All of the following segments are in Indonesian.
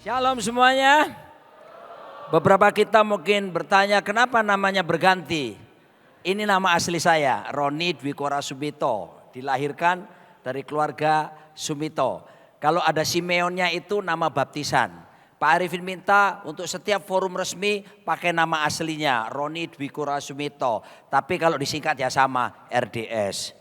Shalom semuanya. Beberapa kita mungkin bertanya kenapa namanya berganti. Ini nama asli saya, Roni Dwikora Sumito. Dilahirkan dari keluarga Sumito. Kalau ada Simeonnya itu nama baptisan. Pak Arifin minta untuk setiap forum resmi pakai nama aslinya, Roni Dwikora Sumito. Tapi kalau disingkat ya sama, RDS.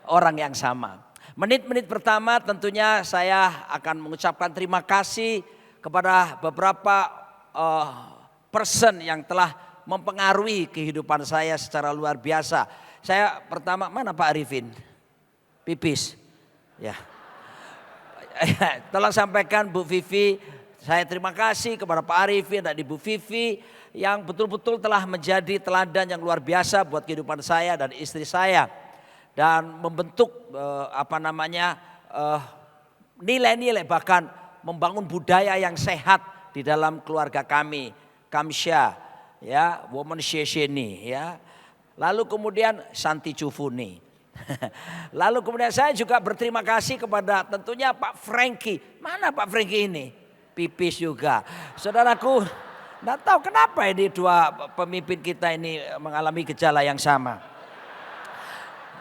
Orang yang sama. Menit-menit pertama tentunya saya akan mengucapkan terima kasih kepada beberapa person yang telah mempengaruhi kehidupan saya secara luar biasa. Saya pertama, mana Pak Arifin? Pipis. Ya. Tolong sampaikan Bu Vivi, saya terima kasih kepada Pak Arifin dan Ibu Vivi yang betul-betul telah menjadi teladan yang luar biasa buat kehidupan saya dan istri saya. Dan membentuk nilai-nilai bahkan membangun budaya yang sehat di dalam keluarga kami, Kamsya, ya, Woman Shesheni, ya. Lalu kemudian Santi Cufuni. Lalu kemudian saya juga berterima kasih kepada tentunya Pak Frankie. Mana Pak Frankie ini? Pipis juga. Saudaraku, enggak tahu kenapa ini dua pemimpin kita ini mengalami gejala yang sama.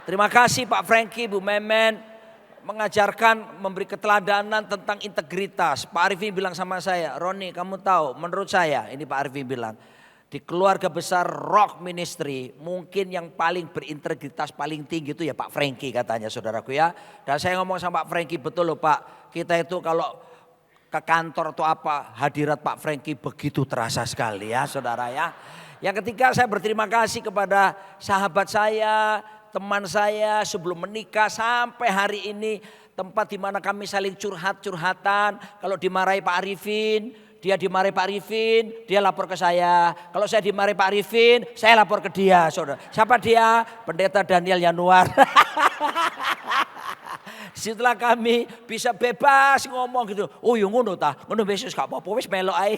Terima kasih Pak Frankie, Bu Memen. Mengajarkan, memberi keteladanan tentang integritas. Pak Arifin bilang sama saya, Roni kamu tahu menurut saya, ini Pak Arifin bilang, di keluarga besar Rock Ministry mungkin yang paling berintegritas paling tinggi itu ya Pak Frankie katanya saudaraku ya. Dan saya ngomong sama Pak Frankie, betul loh Pak, kita itu kalau ke kantor atau apa hadirat Pak Frankie begitu terasa sekali ya saudara ya. Yang ketiga saya berterima kasih kepada sahabat saya, teman saya sebelum menikah sampai hari ini, tempat di mana kami saling curhat-curhatan. Kalau dimarahi Pak Arifin, dia dimarahi Pak Arifin, dia lapor ke saya. Kalau saya dimarahi Pak Arifin, saya lapor ke dia, saudara. Siapa dia? Pendeta Daniel Yanuar. Setelah kami bisa bebas ngomong gitu. Oh yang ngono ta, ngono besok gak apa-apa wis melok ae.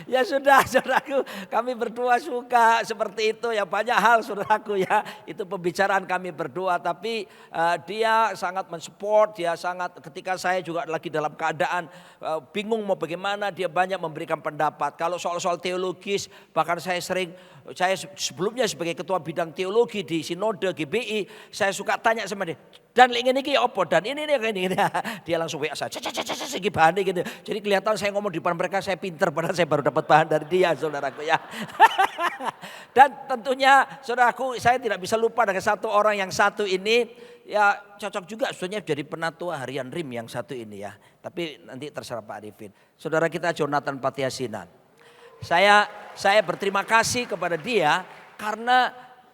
Ya sudah saudaraku, kami berdua suka seperti itu ya, banyak hal saudaraku ya, itu pembicaraan kami berdua. Tapi dia sangat mensupport, dia sangat, ketika saya juga lagi dalam keadaan bingung mau bagaimana, dia banyak memberikan pendapat. Kalau soal-soal teologis, bahkan saya sebelumnya sebagai ketua bidang teologi di Sinode GBI, saya suka tanya sama dia, dan ini apa, dan ini dia langsung WA saya, bahan gitu. Jadi kelihatan saya ngomong di depan mereka saya pinter, padahal saya baru dapat bahan dari dia saudaraku ya. Dan tentunya saudaraku, saya tidak bisa lupa dengan satu orang yang satu ini, ya cocok juga sebenarnya jadi penatua harian RIM yang satu ini ya. Tapi nanti terserah Pak Arifin. Saudara kita Jonathan Patiasinan. Saya berterima kasih kepada dia karena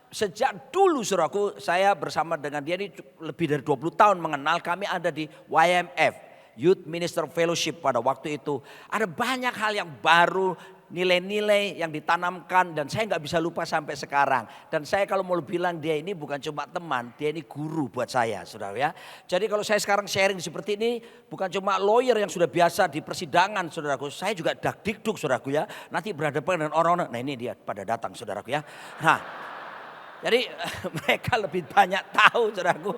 sejak dulu saudaraku saya bersama dengan dia ini lebih dari 20 tahun mengenal. Kami ada di YMF, Youth Minister Fellowship pada waktu itu. Ada banyak hal yang baru, nilai-nilai yang ditanamkan dan saya nggak bisa lupa sampai sekarang. Dan saya kalau mau bilang dia ini bukan cuma teman, dia ini guru buat saya saudara ya. Jadi kalau saya sekarang sharing seperti ini bukan cuma lawyer yang sudah biasa di persidangan saudaraku. Saya juga dakdikduk saudaraku ya. Nanti berhadapan dengan orang-orang, nah ini dia pada datang saudaraku ya. Nah, jadi mereka lebih banyak tahu saudaraku.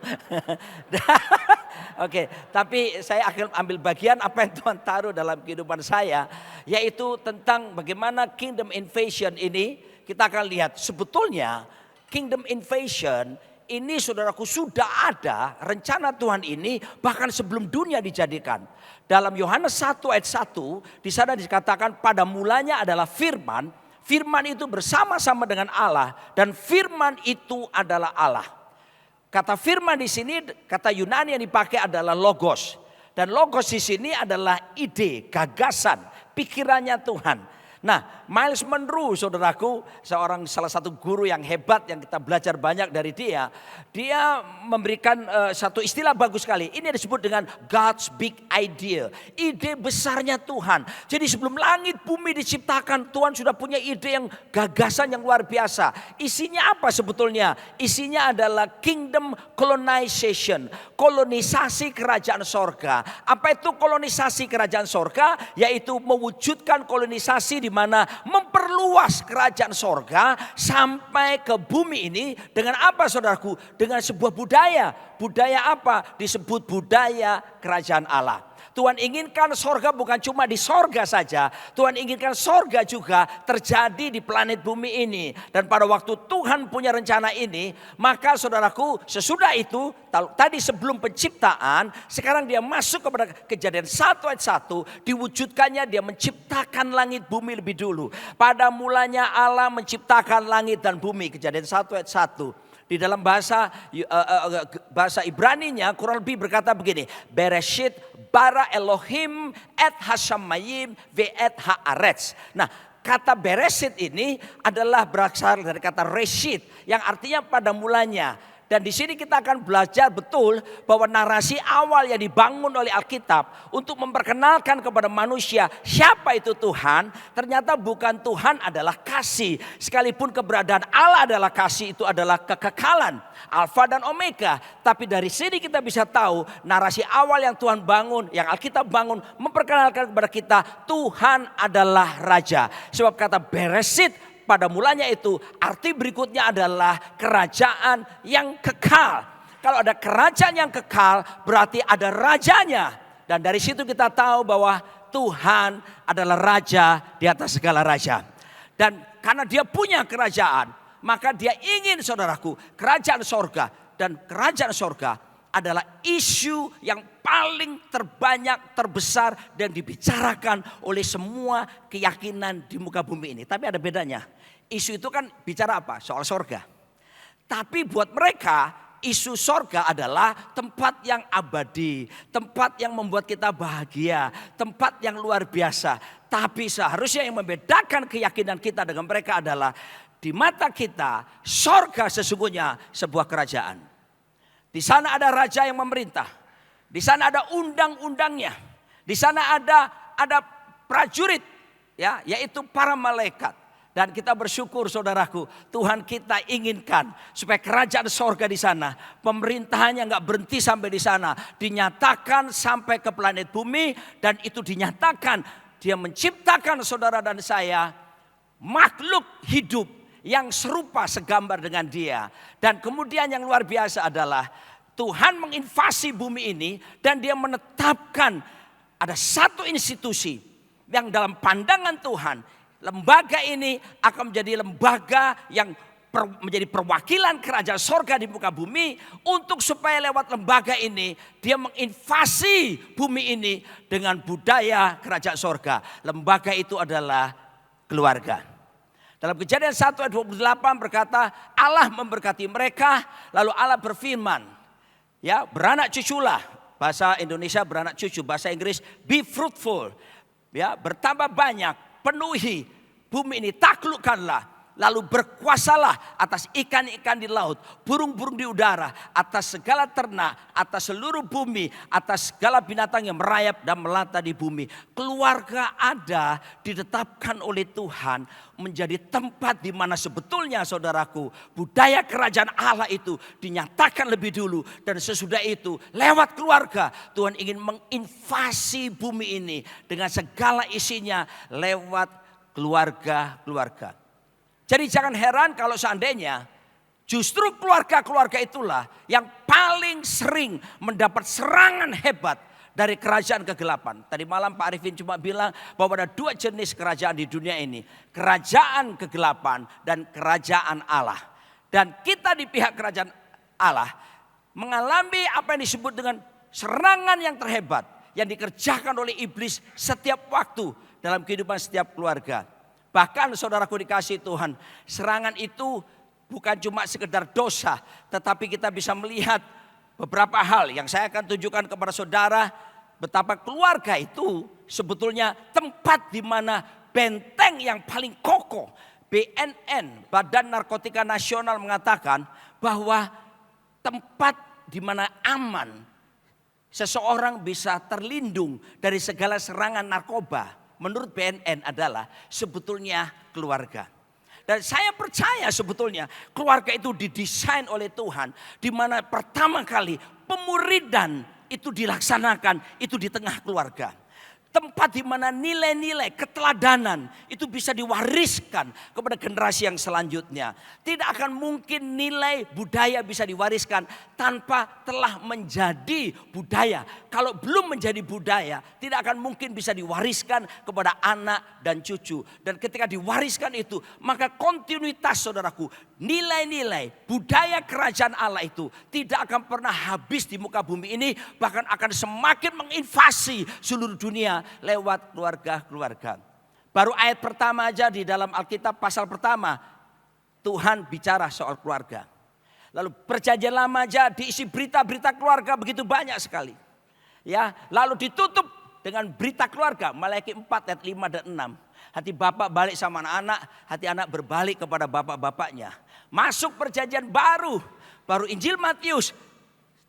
Oke, tapi saya akan ambil bagian apa yang Tuhan taruh dalam kehidupan saya, yaitu tentang bagaimana kingdom invasion ini. Kita akan lihat sebetulnya kingdom invasion ini saudaraku sudah ada rencana Tuhan ini bahkan sebelum dunia dijadikan. Dalam Yohanes 1 ayat 1 di sana dikatakan pada mulanya adalah firman. Firman itu bersama-sama dengan Allah dan firman itu adalah Allah. Kata firman di sini, kata Yunani yang dipakai adalah logos. Dan logos di sini adalah ide, gagasan, pikirannya Tuhan. Nah, Miles Monroe saudaraku, salah satu guru yang hebat yang kita belajar banyak dari dia. Dia memberikan satu istilah bagus sekali. Ini disebut dengan God's big idea. Ide besarnya Tuhan. Jadi sebelum langit bumi diciptakan, Tuhan sudah punya ide yang gagasan yang luar biasa. Isinya apa sebetulnya? Isinya adalah kingdom colonization. Kolonisasi kerajaan sorga. Apa itu kolonisasi kerajaan sorga? Yaitu mewujudkan kolonisasi di mana memperluas kerajaan sorga sampai ke bumi ini dengan apa saudaraku? Dengan sebuah budaya. Budaya apa? Disebut budaya kerajaan Allah. Tuhan inginkan sorga bukan cuma di sorga saja. Tuhan inginkan sorga juga terjadi di planet bumi ini. Dan pada waktu Tuhan punya rencana ini, maka saudaraku sesudah itu, tadi sebelum penciptaan, sekarang dia masuk kepada Kejadian 1 ayat 1, diwujudkannya dia menciptakan langit bumi lebih dulu. Pada mulanya Allah menciptakan langit dan bumi, Kejadian 1 ayat 1. Di dalam bahasa Ibraninya kurang lebih berkata begini. Bereshit bara Elohim et hashamayim ve et haaretz. Nah, kata bereshit ini adalah berasal dari kata reshit yang artinya pada mulanya. Dan di sini kita akan belajar betul bahwa narasi awal yang dibangun oleh Alkitab untuk memperkenalkan kepada manusia siapa itu Tuhan, ternyata bukan Tuhan adalah kasih. Sekalipun keberadaan Allah adalah kasih, itu adalah kekekalan, Alfa dan Omega. Tapi dari sini kita bisa tahu narasi awal yang Tuhan bangun, yang Alkitab bangun, memperkenalkan kepada kita Tuhan adalah Raja. Sebab kata Bereshit pada mulanya itu arti berikutnya adalah kerajaan yang kekal. Kalau ada kerajaan yang kekal berarti ada rajanya. Dan dari situ kita tahu bahwa Tuhan adalah raja di atas segala raja. Dan karena dia punya kerajaan, maka dia ingin saudaraku kerajaan sorga. Dan kerajaan sorga adalah isu yang paling terbanyak, terbesar dan dibicarakan oleh semua keyakinan di muka bumi ini. Tapi ada bedanya. Isu itu kan bicara apa? Soal sorga. Tapi buat mereka isu sorga adalah tempat yang abadi. Tempat yang membuat kita bahagia. Tempat yang luar biasa. Tapi seharusnya yang membedakan keyakinan kita dengan mereka adalah di mata kita sorga sesungguhnya sebuah kerajaan. Di sana ada raja yang memerintah. Di sana ada undang-undangnya. Di sana ada prajurit, ya, yaitu para malaikat. Dan kita bersyukur saudaraku, Tuhan kita inginkan supaya kerajaan sorga di sana, pemerintahannya nggak berhenti sampai di sana, dinyatakan sampai ke planet bumi. Dan itu dinyatakan dia menciptakan saudara dan saya makhluk hidup yang serupa segambar dengan dia. Dan kemudian yang luar biasa adalah Tuhan menginvasi bumi ini dan dia menetapkan ada satu institusi yang dalam pandangan Tuhan lembaga ini akan menjadi lembaga yang menjadi perwakilan kerajaan sorga di muka bumi. Untuk supaya lewat lembaga ini dia menginvasi bumi ini dengan budaya kerajaan sorga. Lembaga itu adalah keluarga. Dalam Kejadian 1 ayat 28 berkata Allah memberkati mereka. Lalu Allah berfirman, ya, beranak cuculah. Bahasa Indonesia beranak cucu, bahasa Inggris be fruitful. Ya, bertambah banyak. Penuhi bumi ini, taklukkanlah. Lalu berkuasalah atas ikan-ikan di laut, burung-burung di udara, atas segala ternak, atas seluruh bumi, atas segala binatang yang merayap dan melata di bumi. Keluarga ada ditetapkan oleh Tuhan menjadi tempat di mana sebetulnya saudaraku budaya kerajaan Allah itu dinyatakan lebih dulu. Dan sesudah itu lewat keluarga Tuhan ingin menginvasi bumi ini dengan segala isinya lewat keluarga-keluarga. Jadi jangan heran kalau seandainya justru keluarga-keluarga itulah yang paling sering mendapat serangan hebat dari kerajaan kegelapan. Tadi malam Pak Arifin cuma bilang bahwa ada dua jenis kerajaan di dunia ini. Kerajaan kegelapan dan kerajaan Allah. Dan kita di pihak kerajaan Allah mengalami apa yang disebut dengan serangan yang terhebat yang dikerjakan oleh iblis setiap waktu dalam kehidupan setiap keluarga. Bahkan saudaraku dikasih Tuhan, serangan itu bukan cuma sekedar dosa, tetapi kita bisa melihat beberapa hal yang saya akan tunjukkan kepada saudara. Betapa keluarga itu sebetulnya tempat di mana benteng yang paling kokoh. BNN, Badan Narkotika Nasional, mengatakan bahwa tempat di mana aman seseorang bisa terlindung dari segala serangan narkoba, menurut BNN adalah sebetulnya keluarga. Dan saya percaya sebetulnya keluarga itu didesain oleh Tuhan, di mana pertama kali pemuridan itu dilaksanakan itu di tengah keluarga. Tempat di mana nilai-nilai keteladanan itu bisa diwariskan kepada generasi yang selanjutnya. Tidak akan mungkin nilai budaya bisa diwariskan tanpa telah menjadi budaya. Kalau belum menjadi budaya, tidak akan mungkin bisa diwariskan kepada anak dan cucu. Dan ketika diwariskan itu, maka kontinuitas saudaraku, nilai-nilai budaya kerajaan Allah itu tidak akan pernah habis di muka bumi ini. Bahkan akan semakin menginvasi seluruh dunia lewat keluarga-keluarga. Baru ayat pertama aja di dalam Alkitab pasal pertama Tuhan bicara soal keluarga. Lalu perjanjian lama aja diisi berita-berita keluarga begitu banyak sekali. Ya, lalu ditutup dengan berita keluarga Maleakhi 4 ayat 5 dan 6. Hati bapak balik sama anak-anak, hati anak berbalik kepada bapak-bapaknya. Masuk perjanjian baru Injil Matius.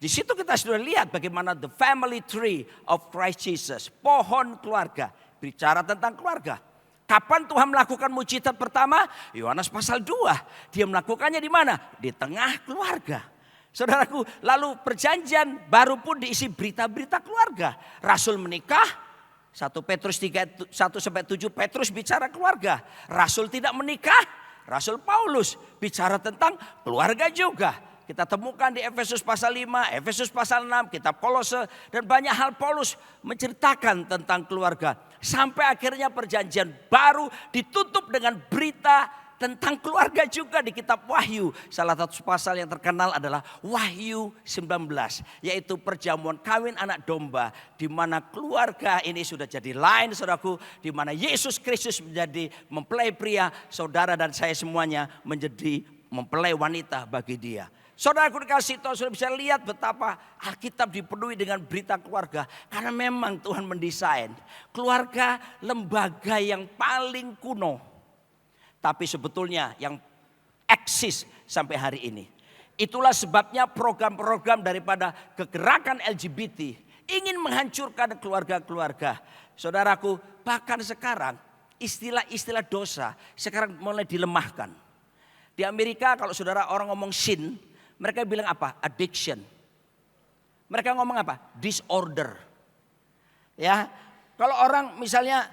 Di situ kita sudah lihat bagaimana the family tree of Christ Jesus. Pohon keluarga. Bicara tentang keluarga. Kapan Tuhan melakukan mujizat pertama? Yohanes pasal 2. Dia melakukannya di mana? Di tengah keluarga. Saudaraku, lalu perjanjian baru pun diisi berita-berita keluarga. Rasul menikah. 1 Petrus 3, 1-7 Petrus bicara keluarga. Rasul tidak menikah. Rasul Paulus bicara tentang keluarga juga. Kita temukan di Efesus pasal 5, Efesus pasal 6, kitab Kolose. Dan banyak hal Paulus menceritakan tentang keluarga. Sampai akhirnya perjanjian baru ditutup dengan berita tentang keluarga juga di kitab Wahyu. Salah satu pasal yang terkenal adalah Wahyu 19. Yaitu perjamuan kawin anak domba. Di mana keluarga ini sudah jadi lain saudaraku. Di mana Yesus Kristus menjadi mempelai pria. Saudara dan saya semuanya menjadi mempelai wanita bagi dia. Saudaraku dikasih tahu, sudah bisa lihat betapa Alkitab dipenuhi dengan berita keluarga. Karena memang Tuhan mendesain keluarga lembaga yang paling kuno. Tapi sebetulnya yang eksis sampai hari ini. Itulah sebabnya program-program daripada kegerakan LGBT ingin menghancurkan keluarga-keluarga. Saudaraku, bahkan sekarang istilah-istilah dosa sekarang mulai dilemahkan. Di Amerika kalau saudara orang ngomong sin, mereka bilang apa? Addiction. Mereka ngomong apa? Disorder. Ya, kalau orang misalnya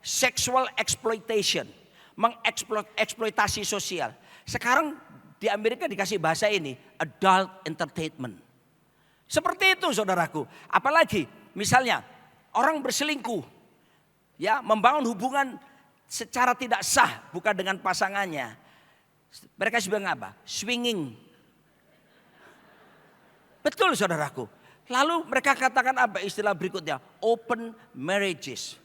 sexual exploitation, mengeksploitasi sosial. Sekarang di Amerika dikasih bahasa ini, adult entertainment. Seperti itu saudaraku. Apalagi misalnya orang berselingkuh, ya, membangun hubungan secara tidak sah, bukan dengan pasangannya. Mereka bilang apa? Swinging. Betul saudaraku. Lalu mereka katakan apa istilah berikutnya? Open marriages.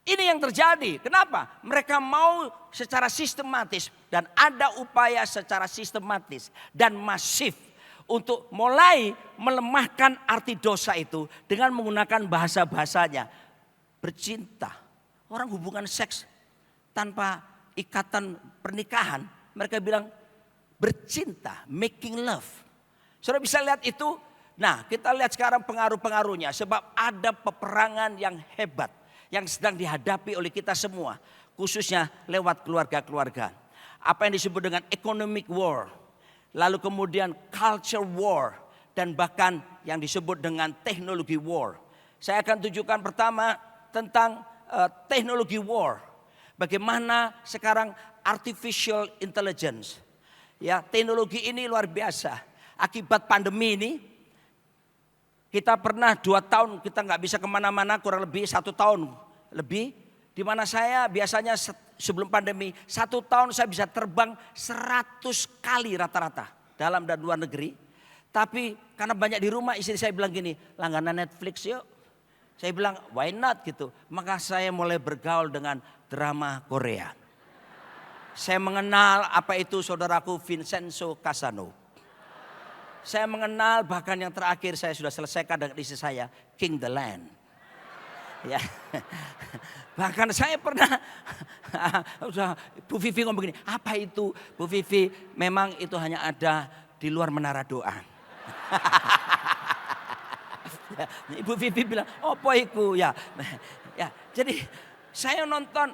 Ini yang terjadi. Kenapa? Mereka mau secara sistematis dan ada upaya secara sistematis dan masif untuk mulai melemahkan arti dosa itu dengan menggunakan bahasa-bahasanya. Bercinta. Orang hubungan seks tanpa ikatan pernikahan, mereka bilang bercinta, making love. Saudara bisa lihat itu. Nah, kita lihat sekarang pengaruh-pengaruhnya. Sebab ada peperangan yang hebat yang sedang dihadapi oleh kita semua, khususnya lewat keluarga-keluarga. Apa yang disebut dengan economic war, lalu kemudian culture war, dan bahkan yang disebut dengan teknologi war. Saya akan tunjukkan pertama tentang teknologi war. Bagaimana sekarang artificial intelligence, ya, teknologi ini luar biasa. Akibat pandemi ini, kita pernah 2 tahun kita nggak bisa kemana-mana, kurang lebih 1 tahun lebih. Di mana saya biasanya sebelum pandemi 1 tahun saya bisa terbang 100 kali rata-rata dalam dan luar negeri. Tapi karena banyak di rumah, istri saya bilang gini, langganan Netflix yuk. Saya bilang why not gitu. Maka saya mulai bergaul dengan drama Korea. Saya mengenal apa itu saudaraku Vincenzo Casano. Saya mengenal bahkan yang terakhir saya sudah selesaikan dengan istri saya, King the Land. Ya. Bahkan saya pernah Bu Vivi ngomong begini, apa itu Bu Vivi? Memang itu hanya ada di luar menara doa. Ya, Ibu Vivi bilang, apa itu ya? Ya, jadi saya nonton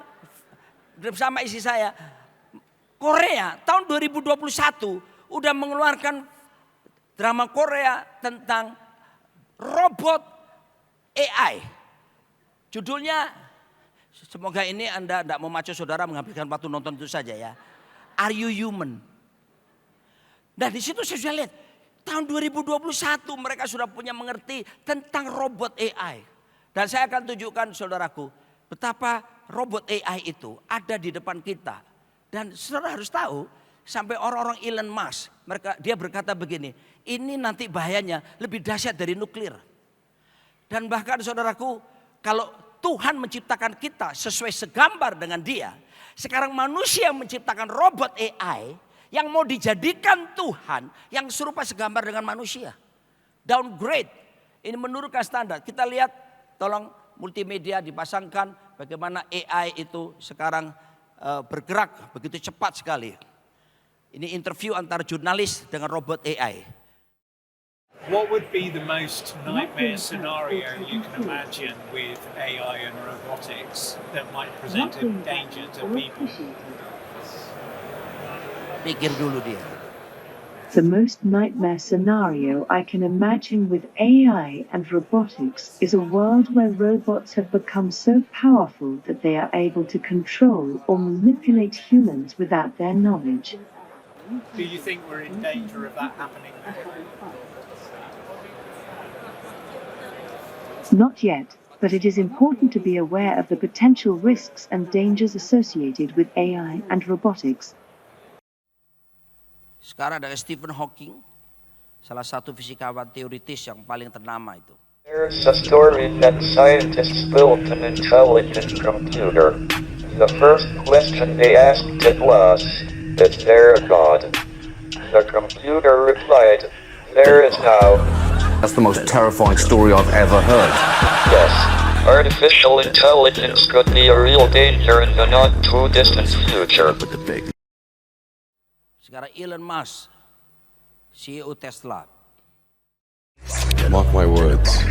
bersama istri saya. Korea tahun 2021 udah mengeluarkan drama Korea tentang robot AI. Judulnya, semoga ini Anda tidak memacu saudara menghabiskan waktu nonton itu saja ya. Are you human? Nah di situ saya sudah lihat, tahun 2021 mereka sudah punya mengerti tentang robot AI. Dan saya akan tunjukkan saudaraku, betapa robot AI itu ada di depan kita. Dan saudara harus tahu, sampai orang-orang Elon Musk, dia berkata begini, ini nanti bahayanya lebih dahsyat dari nuklir. Dan bahkan saudaraku, kalau Tuhan menciptakan kita sesuai segambar dengan dia, sekarang manusia menciptakan robot AI yang mau dijadikan Tuhan, yang serupa segambar dengan manusia. Downgrade, ini menurunkan standar. Kita lihat, tolong multimedia dipasangkan bagaimana AI itu sekarang bergerak begitu cepat sekali. Ini interview antara jurnalis dengan robot AI. What would be the most nightmare scenario you can imagine with AI and robotics that might present a danger to people? Pikir dulu dia. The most nightmare scenario I can imagine with AI and robotics is a world where robots have become so powerful that they are able to control or manipulate humans without their knowledge. Do you think we're in danger of that happening now? Not yet, but it is important to be aware of the potential risks and dangers associated with AI and robotics. Sekarang ada Stephen Hawking, salah satu fisikawan teoritis yang paling ternama itu. There's a story that scientists built an intelligent computer. The first question they asked it was, "Is there a God?" The computer replied, "There is now." That's the most terrifying story I've ever heard. Yes, artificial intelligence could be a real danger in the not too distant future. Sekarang Elon Musk, CEO Tesla. Mark my words,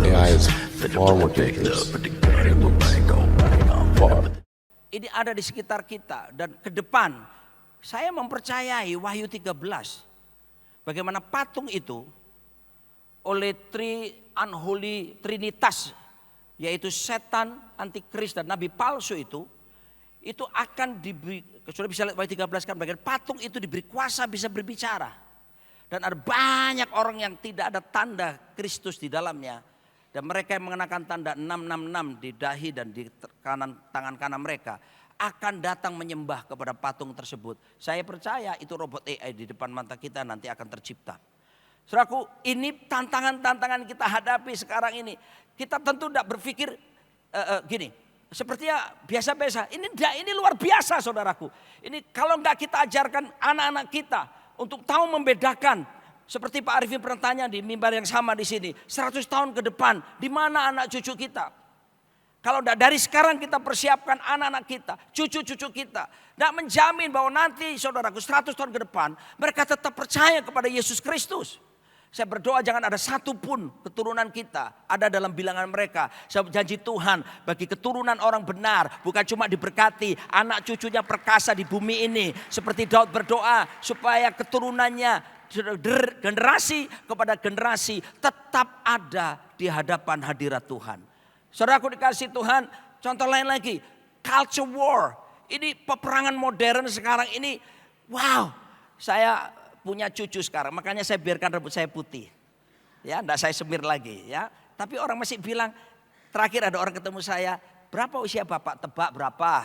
AI is far more dangerous than it looks. Far. Ini ada di sekitar kita dan ke depan saya mempercayai Wahyu 13. Bagaimana patung itu oleh unholy trinitas, yaitu setan, antikris dan nabi palsu itu akan diberi, sudah bisa lihat Wahyu 13 kan, bagian patung itu diberi kuasa bisa berbicara. Dan ada banyak orang yang tidak ada tanda Kristus di dalamnya. Dan mereka yang mengenakan tanda 666 di dahi dan di tangan kanan mereka akan datang menyembah kepada patung tersebut. Saya percaya itu robot AI di depan mata kita nanti akan tercipta. Saudaraku, ini tantangan-tantangan kita hadapi sekarang ini. Kita tentu tidak berpikir gini, sepertinya biasa-biasa. Ini luar biasa saudaraku. Ini kalau tidak kita ajarkan anak-anak kita untuk tahu membedakan. Seperti Pak Arifin pernah tanya di mimbar yang sama di sini. 100 tahun ke depan, di mana anak cucu kita? Kalau tidak dari sekarang kita persiapkan anak-anak kita, cucu-cucu kita. Tidak menjamin bahwa nanti saudaraku 100 tahun ke depan mereka tetap percaya kepada Yesus Kristus. Saya berdoa jangan ada satupun keturunan kita ada dalam bilangan mereka. Saya janji Tuhan bagi keturunan orang benar bukan cuma diberkati, anak cucunya perkasa di bumi ini. Seperti Daud berdoa supaya keturunannya generasi kepada generasi tetap ada di hadapan hadirat Tuhan. Saudaraku dikasih Tuhan, contoh lain lagi, culture war. Ini peperangan modern sekarang ini, wow, saya punya cucu sekarang, makanya saya biarkan rambut saya putih. Ya, enggak saya semir lagi ya. Tapi orang masih bilang, terakhir ada orang ketemu saya, berapa usia Bapak? Tebak berapa?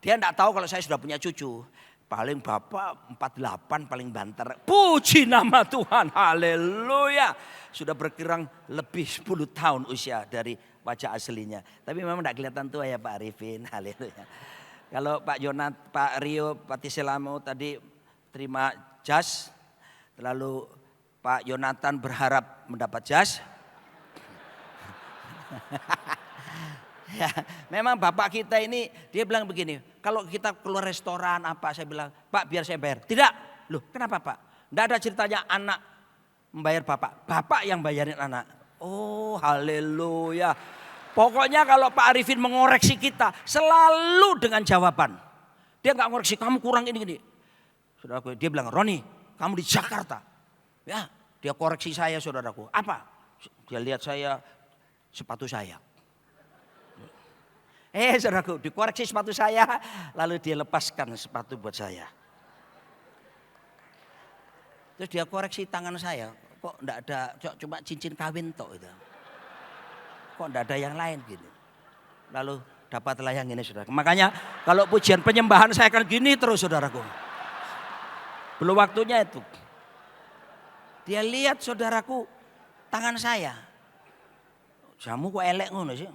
Dia enggak tahu kalau saya sudah punya cucu. Paling Bapak 48 paling banter. Puji nama Tuhan, haleluya. Sudah berkirang lebih 10 tahun usia dari wajah aslinya. Tapi memang enggak kelihatan tua ya Pak Arifin, haleluya. Kalau Pak Pak Rio Patiselamo tadi terima jas, lalu Pak Yonatan berharap mendapat jas. Ya, memang bapak kita ini dia bilang begini, kalau kita keluar restoran apa, saya bilang, Pak biar saya bayar. Tidak, loh kenapa Pak? Tidak ada ceritanya anak membayar bapak, bapak yang bayarin anak. Oh haleluya. Pokoknya kalau Pak Arifin mengoreksi kita selalu dengan jawaban. Dia nggak ngoreksi, kamu kurang ini. Saudaraku, dia bilang, Roni, kamu di Jakarta. Ya, dia koreksi saya saudaraku. Apa? Dia lihat saya sepatu saya. Saudaraku, dikoreksi sepatu saya, lalu dia lepaskan sepatu buat saya. Terus dia koreksi tangan saya, kok enggak ada, cuma cincin kawin tok itu. Kok enggak ada yang lain gini. Lalu dapatlah yang ini, saudara. Makanya kalau pujian penyembahan saya akan gini terus, saudaraku. Belum waktunya itu. Dia lihat, saudaraku, tangan saya. Jamu kok elek ngono sih.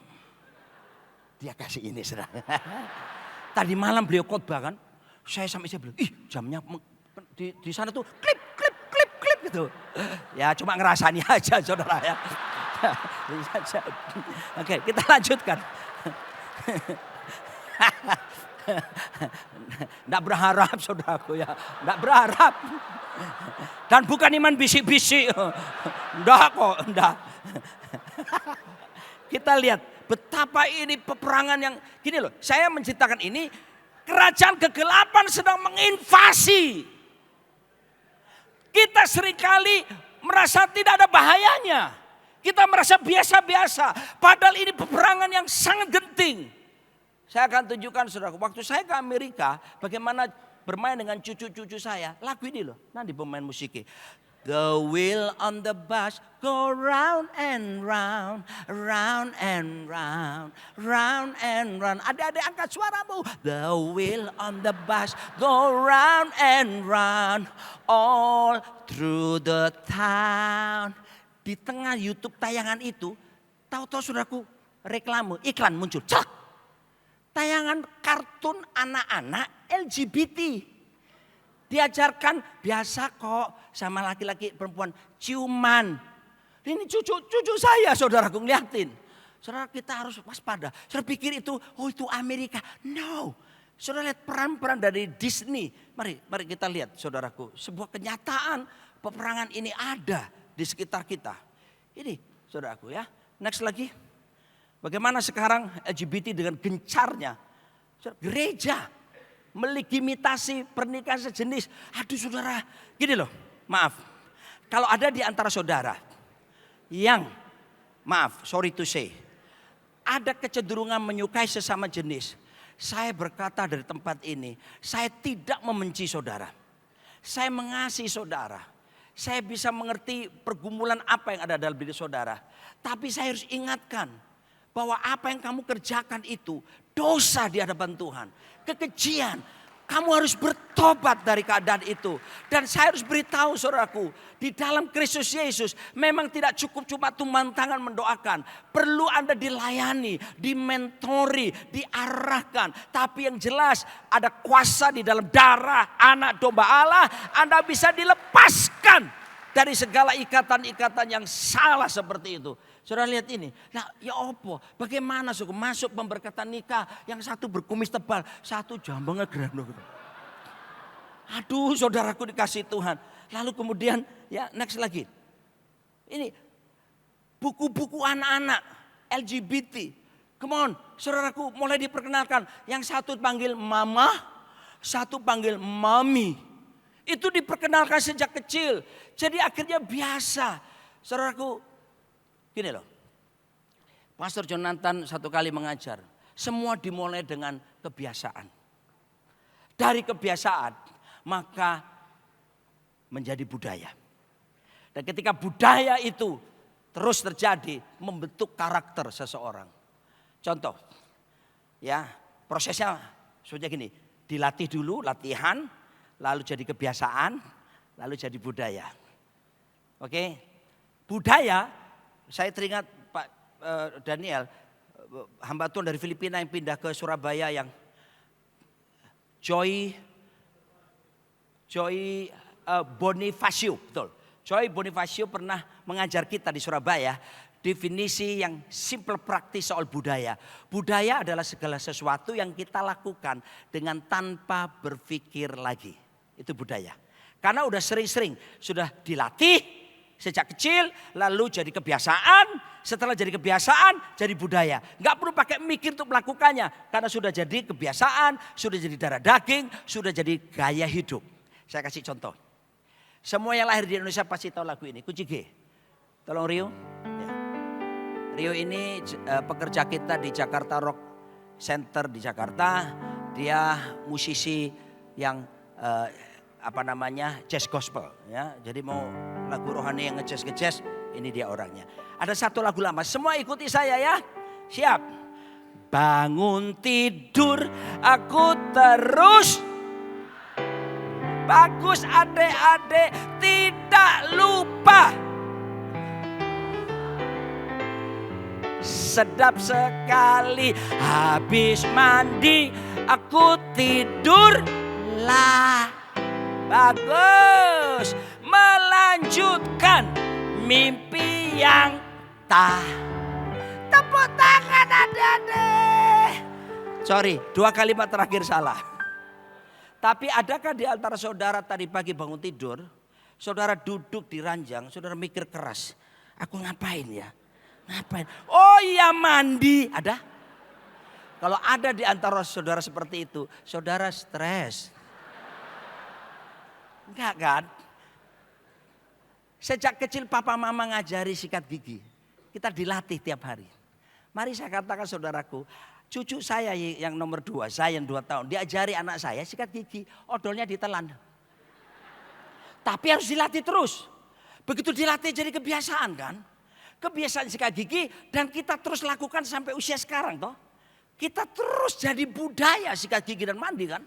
Dia kasih ini, saudara. Tadi malam beliau khotbah kan. Saya bilang, jamnya di sana tuh klip gitu. Ya cuma ngerasani aja, saudara ya. Oke, kita lanjutkan. Nggak berharap, saudaraku ya. Nggak berharap. Dan bukan iman bisik-bisik. Nggak kok, nggak. Kita lihat betapa ini peperangan yang gini loh. Saya menceritakan ini, kerajaan kegelapan sedang menginvasi. Kita seringkali merasa tidak ada bahayanya. Kita merasa biasa-biasa. Padahal ini peperangan yang sangat genting. Saya akan tunjukkan, saudaraku, waktu saya ke Amerika, bagaimana bermain dengan cucu-cucu saya. Lagu ini loh, nanti pemain musiknya. The wheel on the bus go round and round, round and round, round and round. Adik-adik angkat suaramu. The wheel on the bus go round and round, all through the town. Di tengah YouTube tayangan itu, tahu-tahu saudaraku, reklame, iklan muncul. Cak! Tayangan kartun anak-anak LGBT. Diajarkan biasa kok sama laki-laki perempuan ciuman. Ini cucu saya, saudaraku, ngeliatin. Saudara, kita harus waspada. Saudara pikir itu Amerika. No. Saudara lihat peran-peran dari Disney. Mari kita lihat, saudaraku. Sebuah kenyataan peperangan ini ada di sekitar kita. Ini, saudaraku ya. Next lagi. Bagaimana sekarang LGBT dengan gencarnya. Saudara, gereja melegitimasi pernikahan sejenis. Aduh saudara, gini loh, maaf. Kalau ada di antara saudara yang, maaf, sorry to say, ada kecenderungan menyukai sesama jenis. Saya berkata dari tempat ini, saya tidak membenci saudara. Saya mengasihi saudara. Saya bisa mengerti pergumulan apa yang ada dalam diri saudara. Tapi saya harus ingatkan bahwa apa yang kamu kerjakan itu dosa di hadapan Tuhan. Kekejian. Kamu harus bertobat dari keadaan itu. Dan saya harus beritahu saudaraku, di dalam Kristus Yesus memang tidak cukup cuma tumpang tangan mendoakan. Perlu Anda dilayani, dimentori, diarahkan. Tapi yang jelas ada kuasa di dalam darah anak domba Allah. Anda bisa dilepaskan dari segala ikatan-ikatan yang salah seperti itu. Saudara lihat ini. Nah ya opo, bagaimana suku masuk pemberkatan nikah. Yang satu berkumis tebal, satu jambangnya gerano. Aduh saudaraku dikasih Tuhan. Lalu kemudian ya next lagi. Ini buku-buku anak-anak LGBT. Come on saudaraku mulai diperkenalkan. Yang satu panggil mama, satu panggil mami. Itu diperkenalkan sejak kecil. Jadi akhirnya biasa. Saudaraku, gini loh, Pastor Jonathan satu kali mengajar, semua dimulai dengan kebiasaan. Dari kebiasaan, maka menjadi budaya. Dan ketika budaya itu terus terjadi, membentuk karakter seseorang. Contoh, ya prosesnya sudah gini, dilatih dulu, latihan, lalu jadi kebiasaan, lalu jadi budaya. Oke, budaya. Saya teringat Pak Daniel, hamba Tuhan dari Filipina yang pindah ke Surabaya yang Joy Bonifacio, betul. Joy Bonifacio pernah mengajar kita di Surabaya definisi yang simple praktis soal budaya. Budaya adalah segala sesuatu yang kita lakukan dengan tanpa berpikir lagi. Itu budaya. Karena udah sering-sering, sudah dilatih sejak kecil, lalu jadi kebiasaan, setelah jadi kebiasaan, jadi budaya. Nggak perlu pakai mikir untuk melakukannya, karena sudah jadi kebiasaan, sudah jadi darah daging, sudah jadi gaya hidup. Saya kasih contoh. Semua yang lahir di Indonesia pasti tahu lagu ini, Kunci G. Tolong Rio. Ya. Rio ini pekerja kita di Jakarta Rock Center di Jakarta. Dia musisi yang jazz gospel ya. Jadi mau lagu rohani yang ngejazz, ini dia orangnya. Ada satu lagu lama, semua ikuti saya ya. Siap. Bangun tidur aku terus. Bagus adik-adik, tidak lupa. Sedap sekali habis mandi aku tidur lah. Bagus, melanjutkan mimpi yang tepuk tangan adik-adik. Sorry, 2 kalimat terakhir salah. Tapi adakah di antara saudara tadi pagi bangun tidur, saudara duduk di ranjang, saudara mikir keras, aku ngapain ya? Ngapain? Oh iya mandi, ada? Kalau ada di antara saudara seperti itu, saudara stres. Enggak kan? Sejak kecil papa mama ngajari sikat gigi. Kita dilatih tiap hari. Mari saya katakan saudaraku, cucu saya yang nomor 2, saya yang 2 tahun. Diajari anak saya sikat gigi, odolnya ditelan. Tapi harus dilatih terus. Begitu dilatih jadi kebiasaan kan. Kebiasaan sikat gigi dan kita terus lakukan sampai usia sekarang toh. Kita terus jadi budaya sikat gigi dan mandi kan.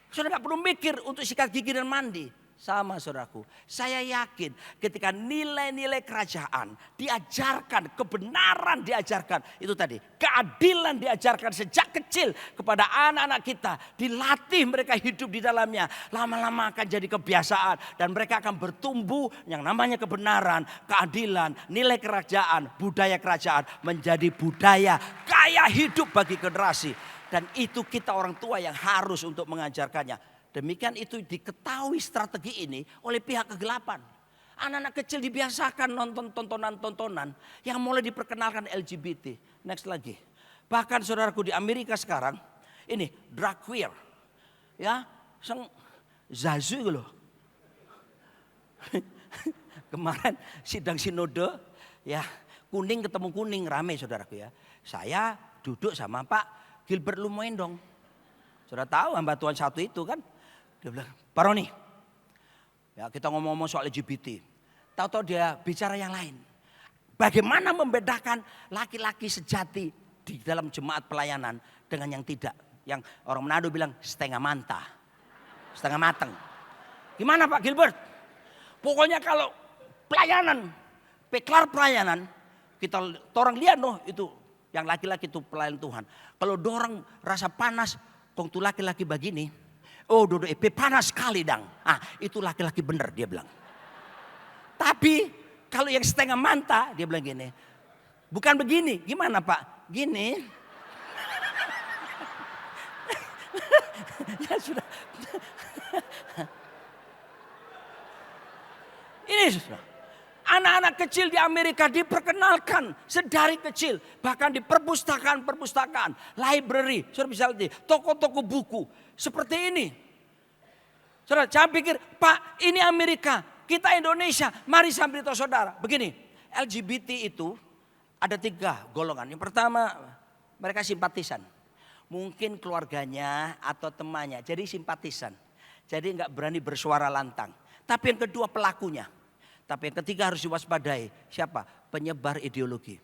Saudara gak perlu mikir untuk sikat gigi dan mandi. Sama saudaraku, saya yakin ketika nilai-nilai kerajaan diajarkan, kebenaran diajarkan, itu tadi, keadilan diajarkan sejak kecil kepada anak-anak kita, dilatih mereka hidup di dalamnya, lama-lama akan jadi kebiasaan dan mereka akan bertumbuh yang namanya kebenaran, keadilan, nilai kerajaan, budaya kerajaan menjadi budaya gaya hidup bagi generasi. Dan itu kita orang tua yang harus untuk mengajarkannya. Demikian itu diketahui strategi ini oleh pihak kegelapan. Anak-anak kecil dibiasakan nonton tontonan-tontonan yang mulai diperkenalkan LGBT. Next lagi. Bahkan saudaraku di Amerika sekarang ini drag queer. Ya, Zazu gitu loh. Kemarin sidang sinode ya, kuning ketemu kuning rame saudaraku ya. Saya duduk sama Pak Gilbert Lumoendong. Saudara tahu hamba Tuhan satu itu kan. Dia bilang, Pak Roni, ya kita ngomong-ngomong soal LGBT. Tahu-tahu dia bicara yang lain. Bagaimana membedakan laki-laki sejati di dalam jemaat pelayanan dengan yang tidak. Yang orang Manado bilang setengah mantah, setengah mateng. Gimana Pak Gilbert? Pokoknya kalau pelayanan, peklar pelayanan, kita orang lihat loh itu. Yang laki-laki itu pelayan Tuhan. Kalau dorang rasa panas, kong tuh laki-laki begini. Oh dodo EP panas sekali dang. Ah itu laki-laki bener dia bilang. Tapi kalau yang setengah manta dia bilang gini. Bukan begini. Gimana Pak? Gini. Ya sudah. Ini sudah. Anak-anak kecil di Amerika diperkenalkan sedari kecil. Bahkan di perpustakaan, library. Saudara bisa lihat, toko-toko buku. Seperti ini. Saudara, jangan pikir, Pak ini Amerika, kita Indonesia. Mari saya beritahu saudara. Begini, LGBT itu ada 3 golongan. Yang pertama, mereka simpatisan. Mungkin keluarganya atau temannya, jadi simpatisan. Jadi enggak berani bersuara lantang. Tapi yang kedua pelakunya. Tapi yang ketiga harus diwaspadai. Siapa? Penyebar ideologi.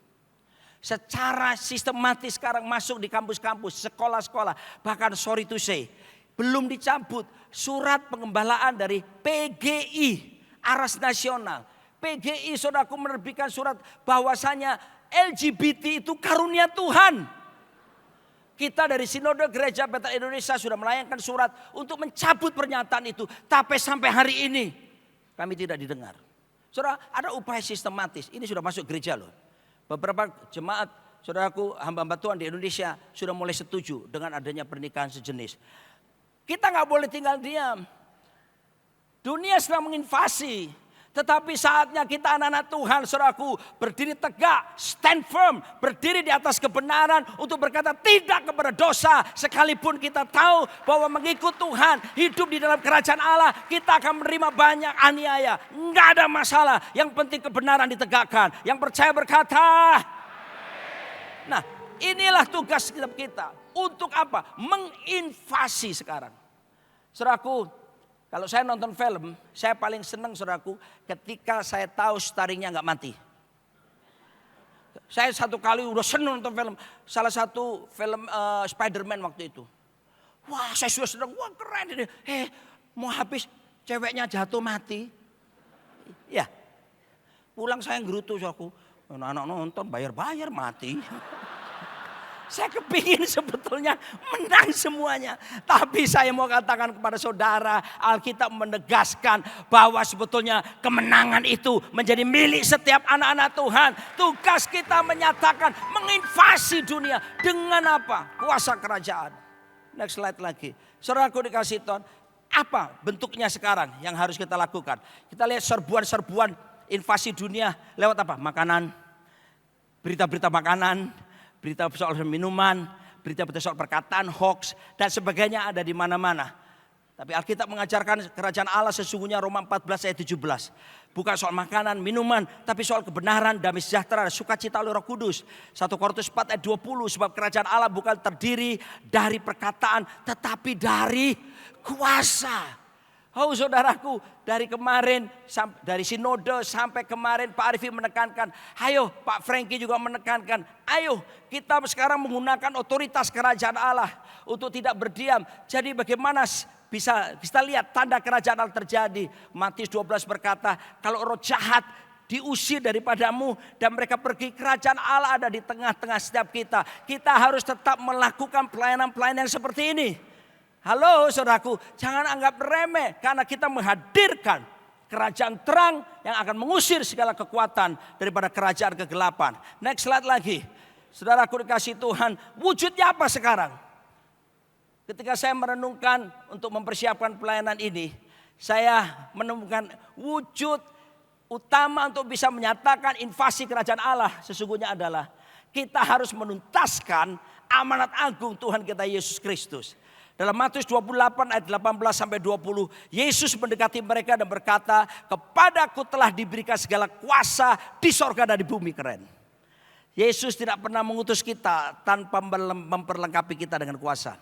Secara sistematis sekarang masuk di kampus-kampus, sekolah-sekolah. Bahkan sorry to say, belum dicabut surat pengembalaan dari PGI, Aras Nasional. PGI saudaraku menerbitkan surat bahwasanya LGBT itu karunia Tuhan. Kita dari Sinode Gereja Bethel Indonesia sudah melayangkan surat untuk mencabut pernyataan itu. Tapi sampai hari ini kami tidak didengar. Saudara, ada upaya sistematis. Ini sudah masuk gereja loh. Beberapa jemaat, saudaraku, hamba-hamba Tuhan di Indonesia sudah mulai setuju dengan adanya pernikahan sejenis. Kita nggak boleh tinggal diam. Dunia sedang menginvasi. Tetapi saatnya kita anak-anak Tuhan, saudaraku, berdiri tegak, stand firm, berdiri di atas kebenaran untuk berkata tidak kepada dosa. Sekalipun kita tahu bahwa mengikut Tuhan, hidup di dalam kerajaan Allah, kita akan menerima banyak aniaya. Enggak ada masalah, yang penting kebenaran ditegakkan. Yang percaya berkata, Nah, inilah tugas kita. Untuk apa? Menginvasi sekarang. Saudaraku, kalau saya nonton film, saya paling senang saudaraku ketika saya tahu starringnya nggak mati. Saya satu kali udah senang nonton film, salah satu film Spider-Man waktu itu. Wah, saya sudah sedang, wah keren ini. Mau habis ceweknya jatuh mati. Ya, pulang saya gerutu aku. Anak-anak nonton bayar-bayar mati. Saya kepingin sebetulnya menang semuanya. Tapi saya mau katakan kepada saudara, Alkitab menegaskan bahwa sebetulnya kemenangan itu menjadi milik setiap anak-anak Tuhan. Tugas kita menyatakan menginvasi dunia dengan apa? Kuasa kerajaan. Next slide lagi. Saudaraku dikasih Tuhan, apa bentuknya sekarang yang harus kita lakukan? Kita lihat serbuan-serbuan invasi dunia lewat apa? Makanan, berita-berita makanan, berita soal minuman, berita-berita soal perkataan, hoax, dan sebagainya ada di mana-mana. Tapi Alkitab mengajarkan kerajaan Allah sesungguhnya Roma 14 ayat 17. Bukan soal makanan, minuman, tapi soal kebenaran, damai sejahtera, sukacita oleh Roh Kudus. 1 Korintus 4 ayat 20, sebab kerajaan Allah bukan terdiri dari perkataan, tetapi dari kuasa. Oh saudaraku, dari kemarin, dari sinode sampai kemarin Pak Arifi menekankan, ayo Pak Franky juga menekankan, ayo kita sekarang menggunakan otoritas kerajaan Allah untuk tidak berdiam. Jadi bagaimana bisa kita lihat tanda kerajaan Allah terjadi. Matius 12 berkata, kalau roh jahat diusir daripadamu dan mereka pergi, kerajaan Allah ada di tengah-tengah setiap kita. Kita harus tetap melakukan pelayanan-pelayanan seperti ini. Halo saudaraku, jangan anggap remeh karena kita menghadirkan kerajaan terang yang akan mengusir segala kekuatan daripada kerajaan kegelapan. Next slide lagi. Saudaraku dikasih Tuhan, wujudnya apa sekarang? Ketika saya merenungkan untuk mempersiapkan pelayanan ini, saya menemukan wujud utama untuk bisa menyatakan invasi kerajaan Allah sesungguhnya adalah kita harus menuntaskan amanat agung Tuhan kita Yesus Kristus. Dalam Matius 28 ayat 18 sampai 20, Yesus mendekati mereka dan berkata, kepadaku telah diberikan segala kuasa di sorga dan di bumi. Keren. Yesus tidak pernah mengutus kita tanpa memperlengkapi kita dengan kuasa.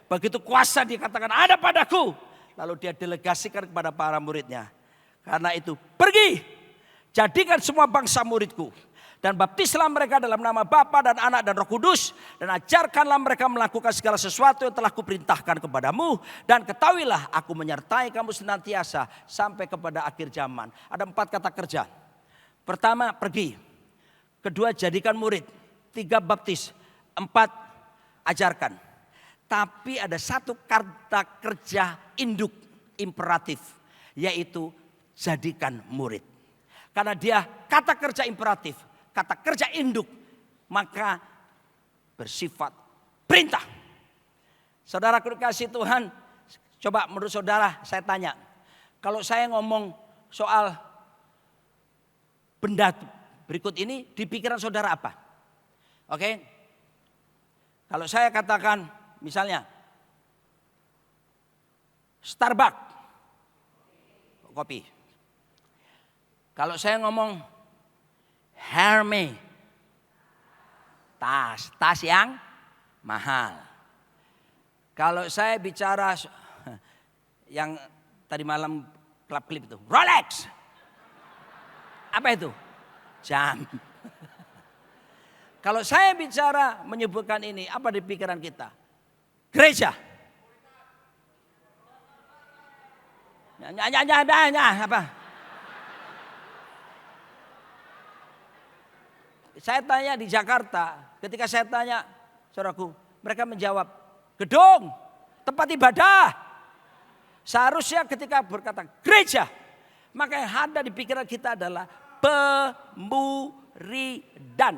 Begitu kuasa dikatakan ada padaku, lalu dia delegasikan kepada para muridnya. Karena itu pergi, jadikan semua bangsa muridku. Dan baptislah mereka dalam nama Bapa dan Anak dan Roh Kudus. Dan ajarkanlah mereka melakukan segala sesuatu yang telah kuperintahkan kepadamu. Dan ketahuilah aku menyertai kamu senantiasa sampai kepada akhir zaman. Ada 4 kata kerja. Pertama pergi. Kedua jadikan murid. 3 baptis. 4 ajarkan. Tapi ada 1 kata kerja induk imperatif. Yaitu jadikan murid. Karena dia kata kerja imperatif. Kata kerja induk, maka bersifat perintah. Saudara dikasih Tuhan, coba menurut saudara saya tanya. Kalau saya ngomong soal benda berikut ini, di pikiran saudara apa? Oke? Kalau saya katakan misalnya Starbucks, kopi. Kalau saya ngomong Hermes, tas yang mahal. Kalau saya bicara yang tadi malam klub klip itu, Rolex. Apa itu? Jam. Kalau saya bicara menyebutkan ini, apa di pikiran kita? Gereja. Apa? Saya tanya di Jakarta, ketika saya tanya saudaraku, mereka menjawab gedung, tempat ibadah. Seharusnya ketika berkata gereja, maka yang ada di pikiran kita adalah pemuridan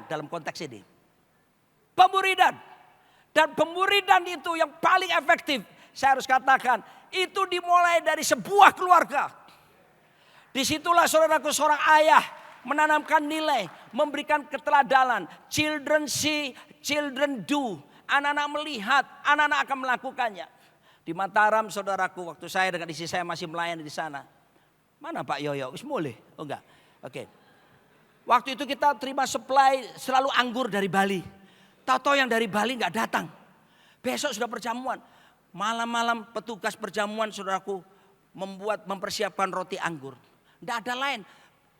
dalam konteks ini. Pemuridan. Dan pemuridan itu yang paling efektif, saya harus katakan, itu dimulai dari sebuah keluarga. Disitulah saudaraku seorang ayah menanamkan nilai, memberikan keteladanan. Children see, children do. Anak-anak melihat, anak-anak akan melakukannya. Di Mataram saudaraku, waktu saya dengan istri saya masih melayani di sana. Mana Pak Yoyo? Wis mulai? Oh enggak. Oke. Waktu itu kita terima supply selalu anggur dari Bali. Tahu-tahu yang dari Bali nggak datang. Besok sudah perjamuan. Malam-malam petugas perjamuan saudaraku mempersiapkan roti anggur. Tidak ada lain.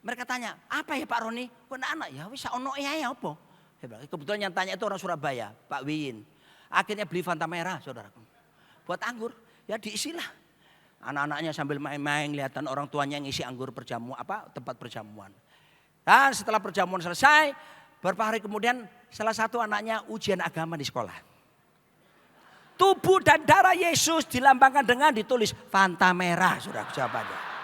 Mereka tanya, apa ya Pak Roni? Kok anak ya wis ono ya apa? Kebetulan yang tanya itu orang Surabaya, Pak Wiyin. Akhirnya beli Fanta merah saudaraku. Buat anggur, ya diisilah. Anak-anaknya sambil main-main kelihatan orang tuanya ngisi anggur tempat perjamuan. Dan setelah perjamuan selesai, beberapa hari kemudian salah satu anaknya ujian agama di sekolah. Tubuh dan darah Yesus dilambangkan dengan ditulis Fanta merah, saudara, jawabannya.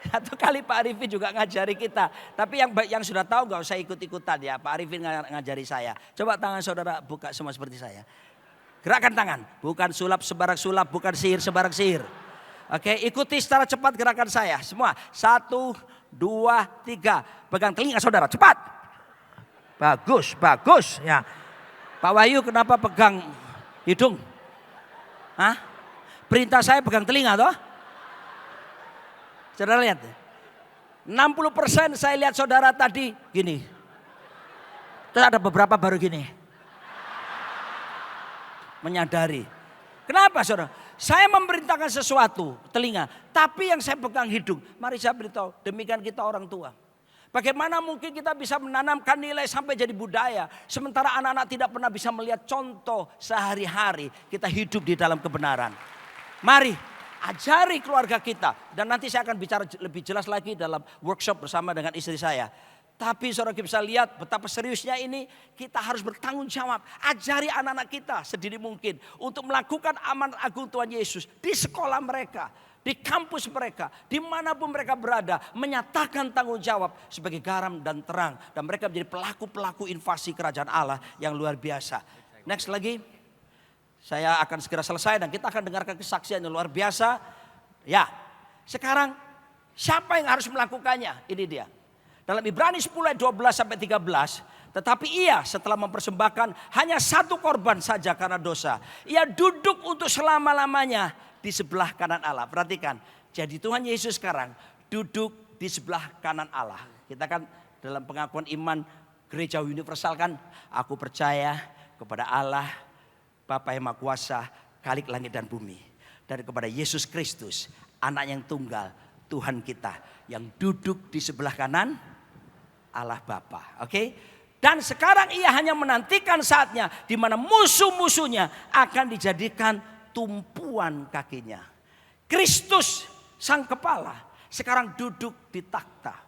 Satu kali Pak Arifin juga ngajari kita. Tapi yang sudah tahu gak usah ikut-ikutan ya. Pak Arifin ngajari saya. Coba tangan saudara buka semua seperti saya. Gerakan tangan. Bukan sulap sebarak sulap, bukan sihir sebarak sihir. Oke, ikuti secara cepat gerakan saya. Semua. 1, 2, 3. Pegang telinga saudara, cepat. Bagus. Ya. Pak Wahyu kenapa pegang hidung? Hah? Perintah saya pegang telinga toh? Saudara lihat. 60% saya lihat saudara tadi gini. Terus ada beberapa baru gini. Menyadari. Kenapa saudara? Saya memerintahkan sesuatu, telinga. Tapi yang saya pegang hidung. Mari saya beritahu, demikian kita orang tua. Bagaimana mungkin kita bisa menanamkan nilai sampai jadi budaya. Sementara anak-anak tidak pernah bisa melihat contoh sehari-hari. Kita hidup di dalam kebenaran. Mari ajari keluarga kita. Dan nanti saya akan bicara lebih jelas lagi dalam workshop bersama dengan istri saya. Tapi saudara kita bisa lihat betapa seriusnya ini. Kita harus bertanggung jawab. Ajari anak-anak kita sedini mungkin. Untuk melakukan amanat agung Tuhan Yesus. Di sekolah mereka. Di kampus mereka. Dimanapun mereka berada. Menyatakan tanggung jawab sebagai garam dan terang. Dan mereka menjadi pelaku-pelaku invasi kerajaan Allah yang luar biasa. Next lagi. Saya akan segera selesai dan kita akan dengarkan kesaksian yang luar biasa. Ya, sekarang siapa yang harus melakukannya? Ini dia. Dalam Ibrani 10 ayat 12 sampai 13. Tetapi ia setelah mempersembahkan hanya satu korban saja karena dosa. Ia duduk untuk selama-lamanya di sebelah kanan Allah. Perhatikan, jadi Tuhan Yesus sekarang duduk di sebelah kanan Allah. Kita kan dalam pengakuan iman gereja universal kan. Aku percaya kepada Allah Bapa yang Maha Kuasa, Khalik langit dan bumi. Dan kepada Yesus Kristus, anak yang tunggal, Tuhan kita. Yang duduk di sebelah kanan Allah Bapa. Oke? Dan sekarang ia hanya menantikan saatnya di mana musuh-musuhnya akan dijadikan tumpuan kakinya. Kristus sang kepala sekarang duduk di takhta.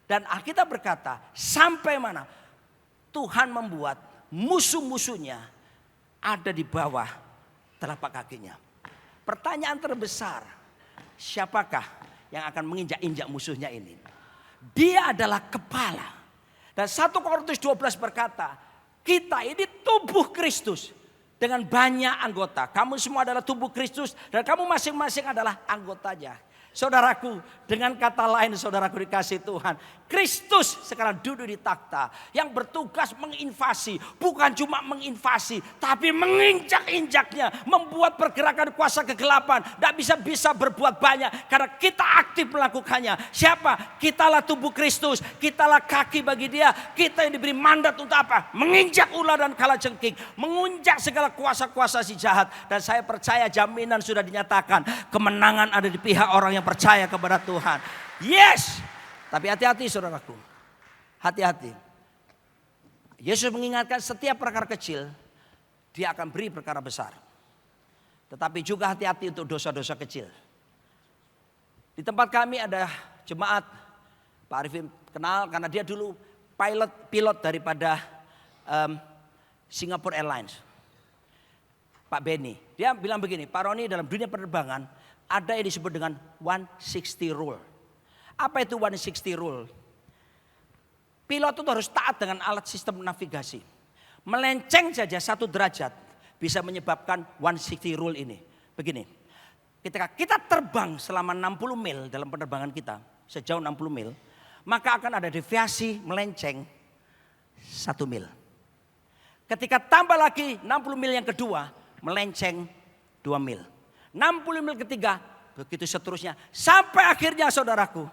Dan Alkitab berkata, sampai mana Tuhan membuat musuh-musuhnya ada di bawah telapak kakinya. Pertanyaan terbesar, siapakah yang akan menginjak-injak musuhnya ini? Dia adalah kepala. Dan 1 Korintus 12 berkata, kita ini tubuh Kristus dengan banyak anggota. Kamu semua adalah tubuh Kristus dan kamu masing-masing adalah anggotanya. Saudaraku, dengan kata lain saudaraku dikasih Tuhan, Kristus sekarang duduk di takhta yang bertugas menginvasi, bukan cuma menginvasi tapi menginjak-injaknya, membuat pergerakan kuasa kegelapan tidak bisa berbuat banyak karena kita aktif melakukannya. Siapa? Kitalah tubuh Kristus, kitalah kaki bagi Dia. Kita yang diberi mandat untuk apa? Menginjak ular dan kalajengking, mengunjak segala kuasa-kuasa si jahat. Dan saya percaya jaminan sudah dinyatakan, kemenangan ada di pihak orang yang percaya kepada Tuhan. Yes. Tapi hati-hati saudaraku. Hati-hati. Yesus mengingatkan setiap perkara kecil Dia akan beri perkara besar. Tetapi juga hati-hati untuk dosa-dosa kecil. Di tempat kami ada jemaat, Pak Arifin kenal karena dia dulu pilot daripada Singapore Airlines. Pak Benny. Dia bilang begini, Pak Roni, dalam dunia penerbangan ada yang disebut dengan 160 rule. Apa itu 160 rule? Pilot itu harus taat dengan alat sistem navigasi. Melenceng saja 1 derajat bisa menyebabkan 160 rule ini. Begini, ketika kita terbang selama 60 mil dalam penerbangan kita, sejauh 60 mil, maka akan ada deviasi melenceng 1 mil. Ketika tambah lagi 60 mil yang kedua, melenceng 2 mil. 60 mil ketiga, begitu seterusnya. Sampai akhirnya saudaraku,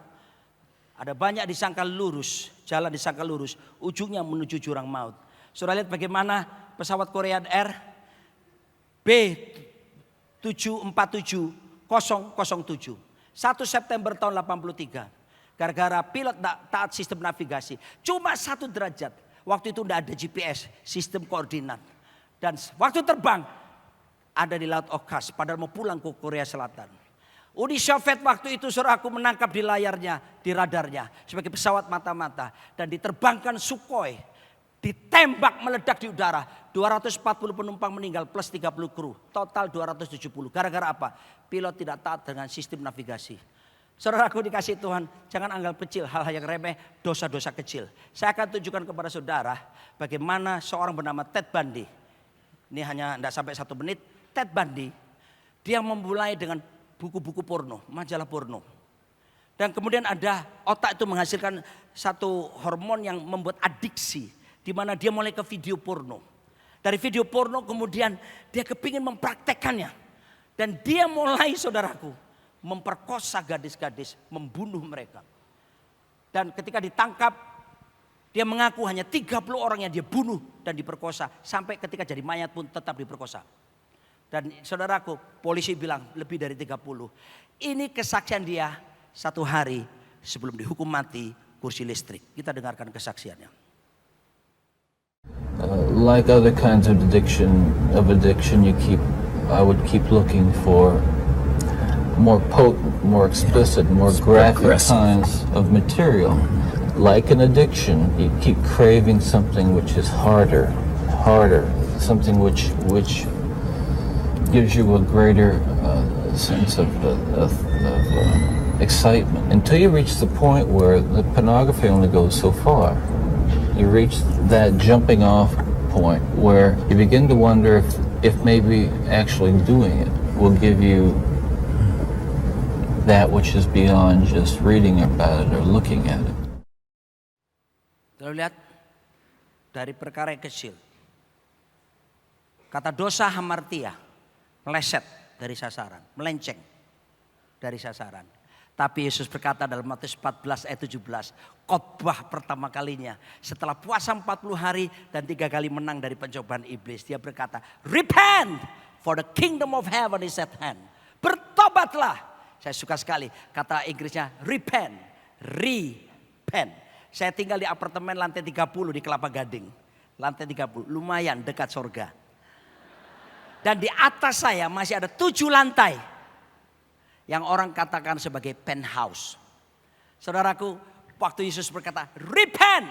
Ada banyak disangka lurus, jalan disangka lurus, ujungnya menuju jurang maut. Saudara lihat bagaimana pesawat Korean Air B747-007 1 September tahun 83. Gara-gara pilot taat sistem navigasi. Cuma 1 derajat. Waktu itu tidak ada GPS, sistem koordinat. Dan waktu terbang ada di Laut Okhotsk, padahal mau pulang ke Korea Selatan. Uni Soviet waktu itu saudaraku menangkap di layarnya, di radarnya sebagai pesawat mata-mata. Dan diterbangkan Sukhoi, ditembak meledak di udara. 240 penumpang meninggal plus 30 kru, total 270. Gara-gara apa? Pilot tidak taat dengan sistem navigasi. Saudaraku dikasih Tuhan, jangan anggap kecil hal-hal yang remeh, dosa-dosa kecil. Saya akan tunjukkan kepada saudara bagaimana seorang bernama Ted Bundy. Ini hanya tidak sampai 1 menit. Ted Bundy, dia memulai dengan buku-buku porno, majalah porno. Dan kemudian ada otak itu menghasilkan satu hormon yang membuat adiksi. Di mana dia mulai ke video porno. Dari video porno kemudian dia kepingin mempraktekkannya. Dan dia mulai saudaraku memperkosa gadis-gadis, membunuh mereka. Dan ketika ditangkap, dia mengaku hanya 30 orang yang dia bunuh dan diperkosa. Sampai ketika jadi mayat pun tetap diperkosa. Dan saudaraku, polisi bilang lebih dari 30. Ini kesaksian dia 1 hari sebelum dihukum mati kursi listrik. Kita dengarkan kesaksiannya. Like other kinds of addiction, I would keep looking for more potent, more explicit, more graphic kinds of material. Like an addiction, you keep craving something which is harder, something which gives you a greater sense of excitement, until you reach the point where the pornography only goes so far. You reach that jumping off point where you begin to wonder if maybe actually doing it will give you that which is beyond just reading about it or looking at it. Lalu lihat dari perkara yang kecil. Kata dosa hamartia, meleset dari sasaran, melenceng dari sasaran. Tapi Yesus berkata dalam Matius 14 ayat 17, khotbah pertama kalinya setelah puasa 40 hari dan 3 kali menang dari pencobaan iblis. Dia berkata, repent for the kingdom of heaven is at hand. Bertobatlah. Saya suka sekali kata Inggrisnya repent. Saya tinggal di apartemen lantai 30 di Kelapa Gading. Lantai 30, lumayan dekat surga. Dan di atas saya masih ada 7 lantai yang orang katakan sebagai penthouse. Saudaraku, waktu Yesus berkata, repent,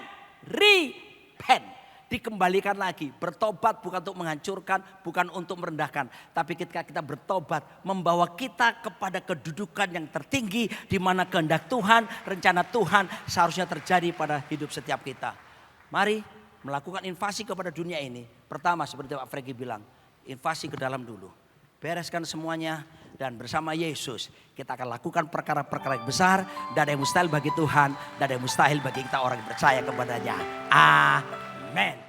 dikembalikan lagi. Bertobat bukan untuk menghancurkan, bukan untuk merendahkan. Tapi ketika kita bertobat, membawa kita kepada kedudukan yang tertinggi, di mana kehendak Tuhan, rencana Tuhan seharusnya terjadi pada hidup setiap kita. Mari melakukan invasi kepada dunia ini. Pertama seperti Pak Franky bilang, invasi ke dalam dulu. Bereskan semuanya dan bersama Yesus kita akan lakukan perkara-perkara yang besar. Dan ada yang mustahil bagi Tuhan, dan ada yang mustahil bagi kita orang yang percaya kepadanya. Amin.